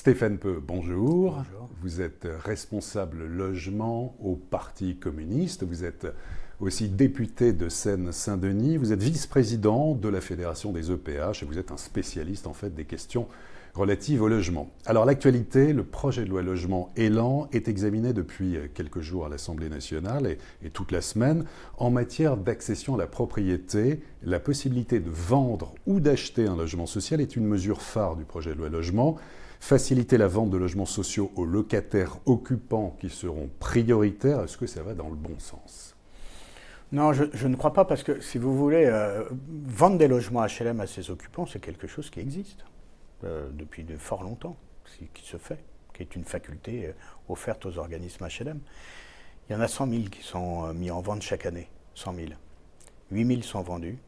Stéphane Peu, bonjour. Bonjour. Vous êtes responsable logement au Parti communiste. Vous êtes aussi député de Seine-Saint-Denis. Vous êtes vice-président de la Fédération des EPH et vous êtes un spécialiste en fait des questions relatives au logement. Alors l'actualité, le projet de loi logement Élan est examiné depuis quelques jours à l'Assemblée nationale et toute la semaine en matière d'accession à la propriété. La possibilité de vendre ou d'acheter un logement social est une mesure phare du projet de loi logement. Faciliter la vente de logements sociaux aux locataires occupants qui seront prioritaires, est-ce que ça va dans le bon sens ? Non, je ne crois pas parce que, si vous voulez, vendre des logements HLM à ses occupants, c'est quelque chose qui existe depuis de fort longtemps, qui se fait, qui est une faculté offerte aux organismes HLM. Il y en a 100 000 qui sont mis en vente chaque année, 100 000. 8 000 sont vendus,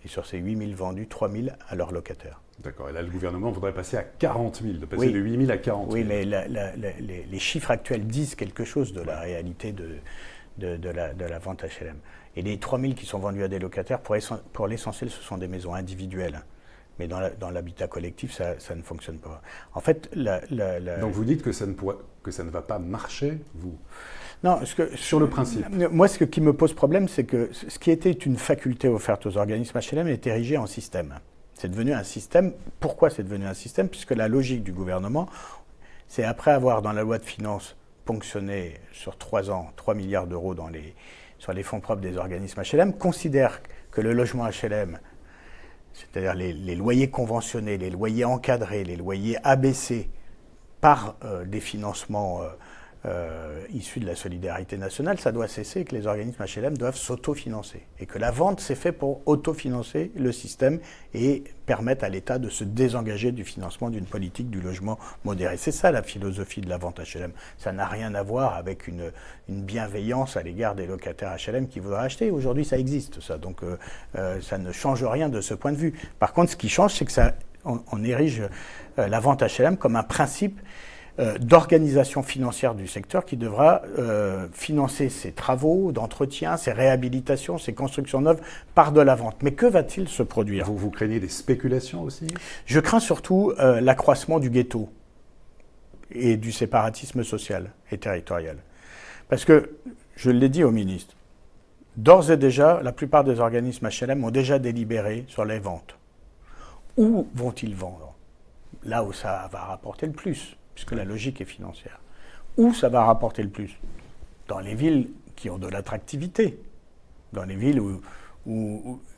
et sur ces 8 000 vendus, 3 000 à leurs locataires. D'accord, et là le gouvernement voudrait passer à 40 000, de passer de 8 000 à 40 000. Oui, mais les chiffres actuels disent quelque chose de la réalité de la vente HLM. Et les 3 000 qui sont vendus à des locataires, pour l'essentiel, ce sont des maisons individuelles. Mais dans l'habitat collectif, ça ne fonctionne pas. En fait, Donc vous dites que ça ne va pas marcher, vous ? Non, sur le principe. Moi, ce qui me pose problème, c'est que ce qui était une faculté offerte aux organismes HLM est érigé en système. C'est devenu un système. Pourquoi c'est devenu un système ? Puisque la logique du gouvernement, c'est après avoir, dans la loi de finances, ponctionné sur 3 ans 3 milliards d'euros sur les fonds propres des organismes HLM, considère que le logement HLM, c'est-à-dire les loyers conventionnés, les loyers encadrés, les loyers abaissés par des financements issus de la solidarité nationale, ça doit cesser et que les organismes HLM doivent s'autofinancer. Et que la vente s'est faite pour autofinancer le système et permettre à l'État de se désengager du financement d'une politique du logement modéré. C'est ça la philosophie de la vente HLM. Ça n'a rien à voir avec une bienveillance à l'égard des locataires HLM qui voudraient acheter. Aujourd'hui, ça existe, ça. Donc, ça ne change rien de ce point de vue. Par contre, ce qui change, c'est que on érige la vente HLM comme un principe d'organisation financière du secteur qui devra financer ses travaux d'entretien, ses réhabilitations, ses constructions neuves par de la vente. Mais que va-t-il se produire ? Vous craignez des spéculations aussi ? Je crains surtout l'accroissement du ghetto et du séparatisme social et territorial. Parce que, je l'ai dit au ministre, d'ores et déjà, la plupart des organismes HLM ont déjà délibéré sur les ventes. Où vont-ils vendre ? Là où ça va rapporter le plus, puisque la logique est financière. Où ça va rapporter le plus ? Dans les villes qui ont de l'attractivité, dans les villes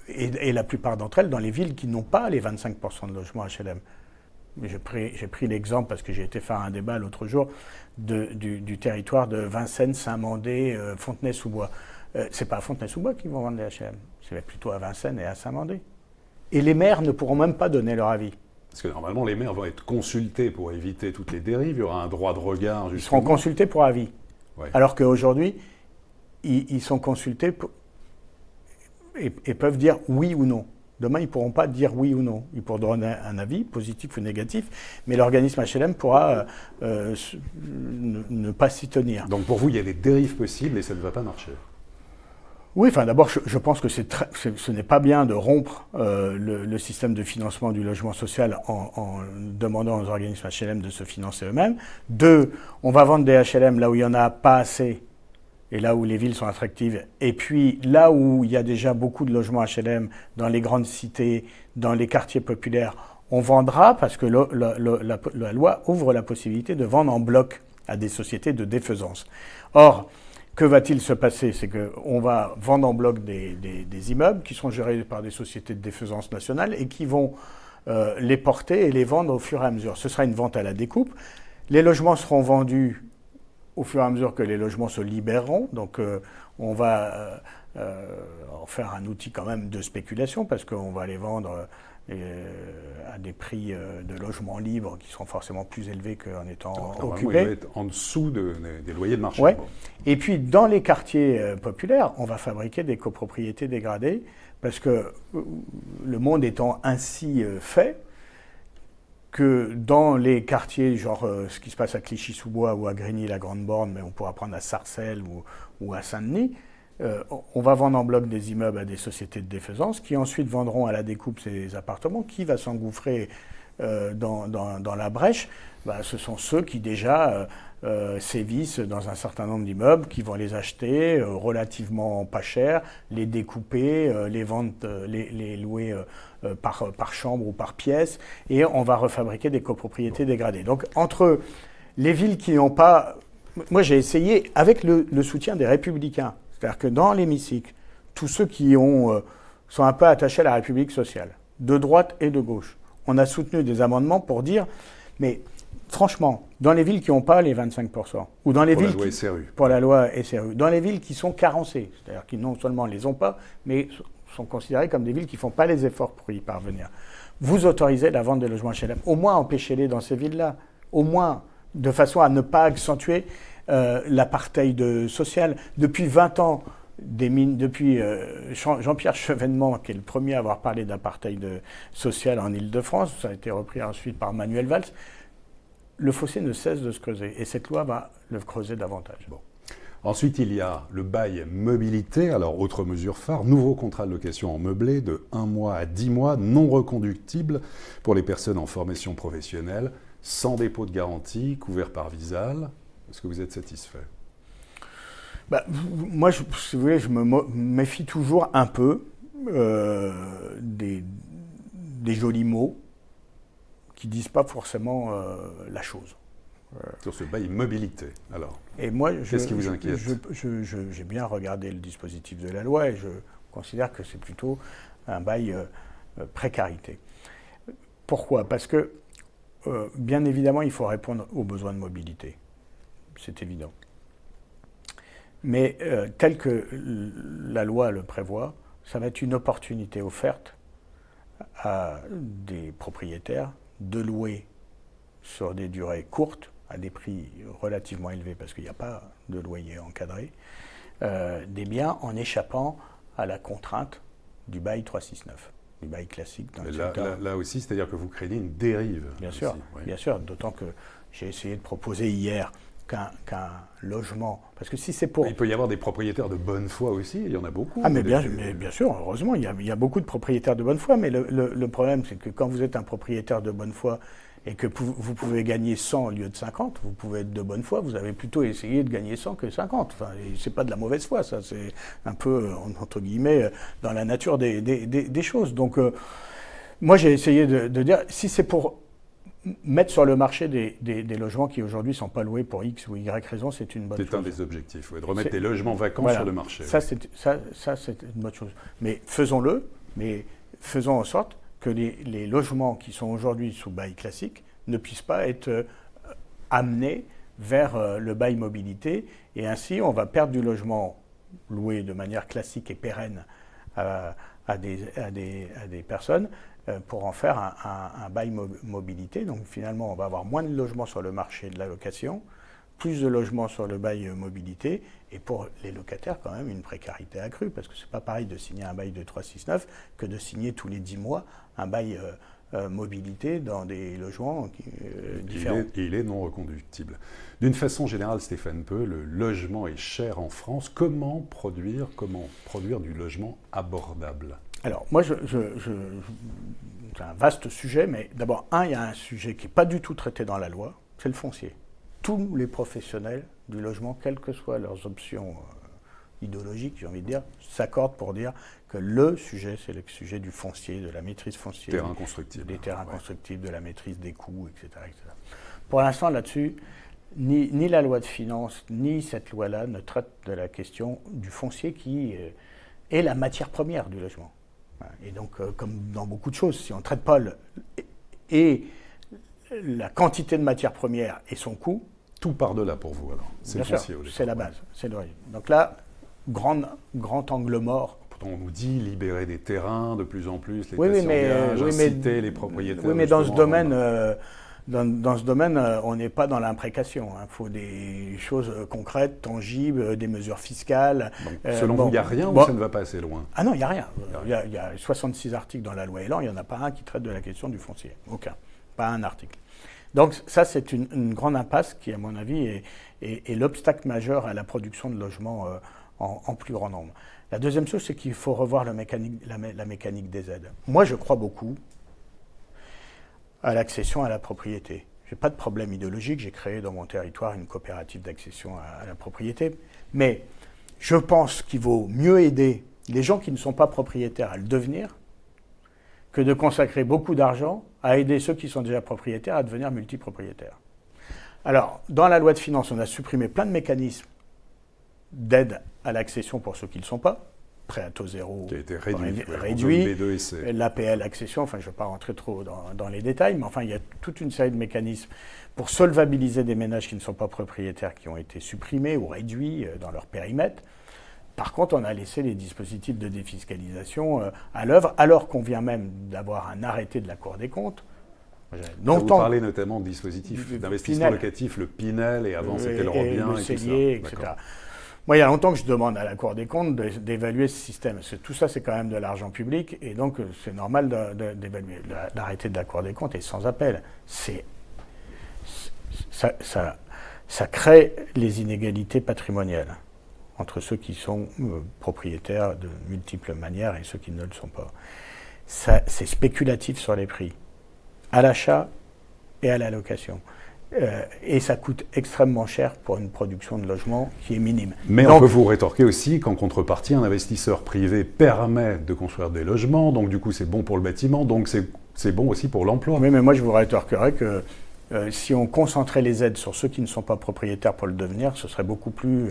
et la plupart d'entre elles, dans les villes qui n'ont pas les 25% de logements HLM. J'ai pris l'exemple, parce que j'ai été faire un débat l'autre jour, du territoire de Vincennes, Saint-Mandé, Fontenay-sous-Bois. C'est pas à Fontenay-sous-Bois qu'ils vont vendre des HLM, c'est plutôt à Vincennes et à Saint-Mandé. Et les maires ne pourront même pas donner leur avis. Parce que normalement, les maires vont être consultés pour éviter toutes les dérives. Il y aura un droit de regard. Ils seront consultés pour avis. Ouais. Alors qu'aujourd'hui, ils sont consultés et peuvent dire oui ou non. Demain, ils ne pourront pas dire oui ou non. Ils pourront donner un avis, positif ou négatif, mais l'organisme HLM pourra ne pas s'y tenir. Donc pour vous, il y a des dérives possibles et ça ne va pas marcher. Oui, enfin d'abord, je pense que ce n'est pas bien de rompre le système de financement du logement social en demandant aux organismes HLM de se financer eux-mêmes. 2, on va vendre des HLM là où il n'y en a pas assez et là où les villes sont attractives. Et puis là où il y a déjà beaucoup de logements HLM dans les grandes cités, dans les quartiers populaires, on vendra parce que la loi ouvre la possibilité de vendre en bloc à des sociétés de défaisance. Or, que va-t-il se passer ? C'est qu'on va vendre en bloc des immeubles qui sont gérés par des sociétés de défaisance nationale et qui vont les porter et les vendre au fur et à mesure. Ce sera une vente à la découpe. Les logements seront vendus au fur et à mesure que les logements se libéreront. Donc on va en faire un outil quand même de spéculation parce qu'on va les vendre à des prix de logements libres qui seront forcément plus élevés qu'en étant occupés. Il va être en dessous des loyers de marché. Ouais. Et puis, dans les quartiers populaires, on va fabriquer des copropriétés dégradées parce que le monde étant ainsi fait, que dans les quartiers, genre ce qui se passe à Clichy-sous-Bois ou à Grigny-la-Grande-Borne, mais on pourra prendre à Sarcelles ou à Saint-Denis, on va vendre en bloc des immeubles à des sociétés de défaisance qui ensuite vendront à la découpe ces appartements. Qui va s'engouffrer dans la brèche, ce sont ceux qui déjà sévissent dans un certain nombre d'immeubles, qui vont les acheter relativement pas cher, les découper, les vendre, les louer par chambre ou par pièce, et on va refabriquer des copropriétés dégradées. Donc entre les villes qui n'ont pas... Moi j'ai essayé, avec le soutien des Républicains, c'est-à-dire que dans l'hémicycle, tous ceux qui sont un peu attachés à la République sociale, de droite et de gauche, on a soutenu des amendements pour dire, mais franchement, dans les villes qui n'ont pas les 25%, ou dans les villes pour la loi SRU. Pour la loi SRU, dans les villes qui sont carencées, c'est-à-dire qui non seulement les ont pas, mais sont considérées comme des villes qui ne font pas les efforts pour y parvenir, vous autorisez la vente des logements HLM. Au moins empêchez-les dans ces villes-là, au moins de façon à ne pas accentuer l'apartheid social. Depuis 20 ans, depuis Jean-Pierre Chevènement, qui est le premier à avoir parlé d'apartheid social en Île-de-France, ça a été repris ensuite par Manuel Valls, le fossé ne cesse de se creuser. Et cette loi va le creuser davantage. Bon. Ensuite, il y a le bail mobilité. Alors, autre mesure phare, nouveau contrat de location en meublé de 1 mois à 10 mois, non reconductible pour les personnes en formation professionnelle, sans dépôt de garantie, couvert par Visal. Est-ce que vous êtes satisfait ? Moi, si vous voulez, je me méfie toujours un peu des jolis mots qui ne disent pas forcément la chose. Sur ce bail mobilité, alors. Et moi, qu'est-ce qui vous inquiète ? J'ai bien regardé le dispositif de la loi et je considère que c'est plutôt un bail précarité. Pourquoi ? Parce que, bien évidemment, il faut répondre aux besoins de mobilité. C'est évident. Mais tel que la loi le prévoit, ça va être une opportunité offerte à des propriétaires de louer sur des durées courtes, à des prix relativement élevés, parce qu'il n'y a pas de loyer encadré, des biens en échappant à la contrainte du bail 369, du bail classique dans le secteur. Là aussi, c'est-à-dire que vous craignez une dérive. Bien sûr, oui. Bien sûr, d'autant que j'ai essayé de proposer hier qu'un logement, parce que si c'est pour... Il peut y avoir des propriétaires de bonne foi aussi, il y en a beaucoup. Ah mais bien sûr, heureusement, il y a beaucoup de propriétaires de bonne foi, mais le problème c'est que quand vous êtes un propriétaire de bonne foi et que vous pouvez gagner 100 au lieu de 50, vous pouvez être de bonne foi, vous avez plutôt essayé de gagner 100 que 50. Enfin, c'est pas de la mauvaise foi, ça, c'est un peu, entre guillemets, dans la nature des choses. Donc, moi j'ai essayé de dire, si c'est pour mettre sur le marché des logements qui aujourd'hui ne sont pas loués pour X ou Y raison, c'est une bonne chose. C'est un des objectifs, de remettre des logements vacants sur le marché. Ça, c'est une bonne chose. Mais faisons-le, mais faisons en sorte que les logements qui sont aujourd'hui sous bail classique ne puissent pas être amenés vers le bail mobilité. Et ainsi, on va perdre du logement loué de manière classique et pérenne à des personnes pour en faire un bail mobilité. Donc finalement, on va avoir moins de logements sur le marché de la location, plus de logements sur le bail mobilité, et pour les locataires, quand même, une précarité accrue, parce que c'est pas pareil de signer un bail de 369 que de signer tous les 10 mois un bail mobilité dans des logements différents. Il est non reconductible. D'une façon générale, Stéphane Peu, le logement est cher en France. Comment produire du logement abordable ? Alors, moi, c'est un vaste sujet, mais d'abord, il y a un sujet qui n'est pas du tout traité dans la loi, c'est le foncier. Tous les professionnels du logement, quelles que soient leurs options idéologiques, j'ai envie de dire, s'accordent pour dire que le sujet, c'est le sujet du foncier, de la maîtrise foncière, terrain constructible, des terrains constructibles, de la maîtrise des coûts, etc. etc. Pour l'instant, là-dessus, ni la loi de finances, ni cette loi-là ne traitent de la question du foncier qui est la matière première du logement. Et donc, comme dans beaucoup de choses, si on ne traite pas la quantité de matière première et son coût... Tout part de là pour vous, alors. C'est le foncier. C'est la base, c'est l'origine. Donc là, grand angle mort. Pourtant, on nous dit libérer des terrains de plus en plus, les inciter les propriétaires... Oui, mais dans ce domaine... Dans ce domaine, on n'est pas dans l'imprécation. Il faut des choses concrètes, tangibles, des mesures fiscales. Donc, selon vous, il n'y a rien ou ça ne va pas assez loin ? Ah non, il n'y a rien. Il y a 66 articles dans la loi Elan, il n'y en a pas un qui traite de la question du foncier. Aucun. Pas un article. Donc ça, c'est une grande impasse qui, à mon avis, est l'obstacle majeur à la production de logements en plus grand nombre. La deuxième chose, c'est qu'il faut revoir la mécanique des aides. Moi, je crois beaucoup à l'accession à la propriété. Je n'ai pas de problème idéologique, j'ai créé dans mon territoire une coopérative d'accession à la propriété, mais je pense qu'il vaut mieux aider les gens qui ne sont pas propriétaires à le devenir que de consacrer beaucoup d'argent à aider ceux qui sont déjà propriétaires à devenir multipropriétaires. Alors, dans la loi de finances, on a supprimé plein de mécanismes d'aide à l'accession pour ceux qui ne le sont pas, prêt à taux zéro, qui a été réduit, B2 et C. L'APL accession, enfin je ne vais pas rentrer trop dans les détails, mais enfin il y a toute une série de mécanismes pour solvabiliser des ménages qui ne sont pas propriétaires qui ont été supprimés ou réduits dans leur périmètre. Par contre, on a laissé les dispositifs de défiscalisation à l'œuvre, alors qu'on vient même d'avoir un arrêté de la Cour des comptes. Vous parlez notamment de dispositifs d'investissement locatif, le Pinel, et avant c'était le Robien, le Cellier, etc. Moi, il y a longtemps que je demande à la Cour des comptes d'évaluer ce système. Parce que tout ça, c'est quand même de l'argent public, et donc c'est normal d'évaluer. L'arrêté de la Cour des comptes est sans appel. Ça crée les inégalités patrimoniales entre ceux qui sont propriétaires de multiples manières et ceux qui ne le sont pas. C'est spéculatif sur les prix, à l'achat et à la location. Et ça coûte extrêmement cher pour une production de logements qui est minime. Mais donc, on peut vous rétorquer aussi qu'en contrepartie, un investisseur privé permet de construire des logements, donc du coup c'est bon pour le bâtiment, donc c'est bon aussi pour l'emploi. Oui, mais moi je vous rétorquerais que si on concentrait les aides sur ceux qui ne sont pas propriétaires pour le devenir, ce serait beaucoup plus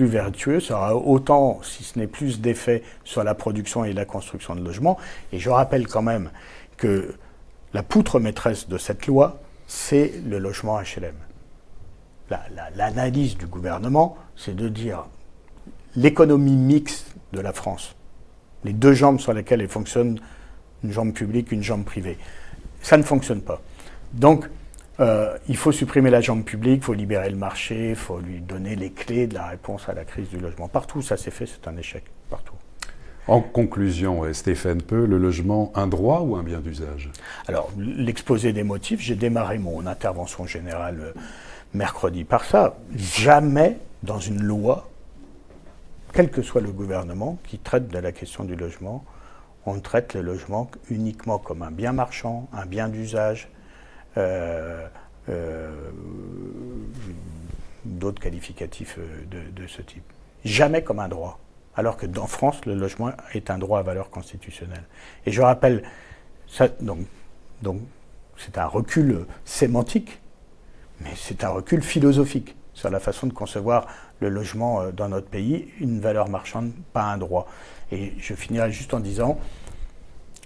vertueux. Ça aura autant, si ce n'est plus, d'effet sur la production et la construction de logements. Et je rappelle quand même que la poutre maîtresse de cette loi, c'est le logement HLM. L'analyse du gouvernement, c'est de dire l'économie mixte de la France, les deux jambes sur lesquelles elle fonctionne, une jambe publique, une jambe privée. Ça ne fonctionne pas. Donc, il faut supprimer la jambe publique, il faut libérer le marché, il faut lui donner les clés de la réponse à la crise du logement. Partout où ça s'est fait, c'est un échec. Partout. En conclusion, Stéphane Peu, le logement, un droit ou un bien d'usage ? Alors, l'exposé des motifs, j'ai démarré mon intervention générale mercredi par ça. Jamais dans une loi, quel que soit le gouvernement, qui traite de la question du logement, on traite le logement uniquement comme un bien marchand, un bien d'usage, d'autres qualificatifs de ce type. Jamais comme un droit. Alors que dans France, le logement est un droit à valeur constitutionnelle. Et je rappelle, ça, donc c'est un recul sémantique, mais c'est un recul philosophique sur la façon de concevoir le logement dans notre pays, une valeur marchande, pas un droit. Et je finirai juste en disant,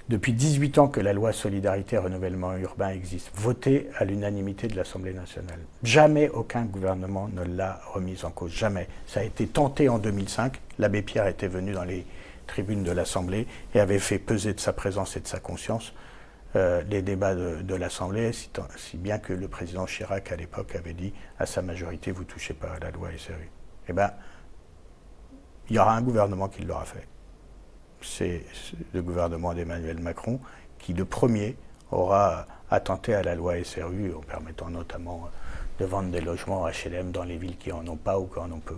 depuis 18 ans que la loi Solidarité et Renouvellement Urbain existe, votée à l'unanimité de l'Assemblée nationale. Jamais aucun gouvernement ne l'a remise en cause, jamais. Ça a été tenté en 2005. L'abbé Pierre était venu dans les tribunes de l'Assemblée et avait fait peser de sa présence et de sa conscience les débats de l'Assemblée, si bien que le président Chirac, à l'époque, avait dit à sa majorité « vous ne touchez pas à la loi SRU ». Eh bien, il y aura un gouvernement qui l'aura fait. C'est le gouvernement d'Emmanuel Macron qui, le premier, aura attenté à la loi SRU en permettant notamment de vendre des logements HLM dans les villes qui n'en ont pas ou qui en ont peu.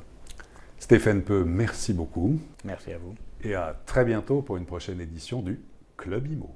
Stéphane Peu, merci beaucoup. Merci à vous. Et à très bientôt pour une prochaine édition du Club Imo.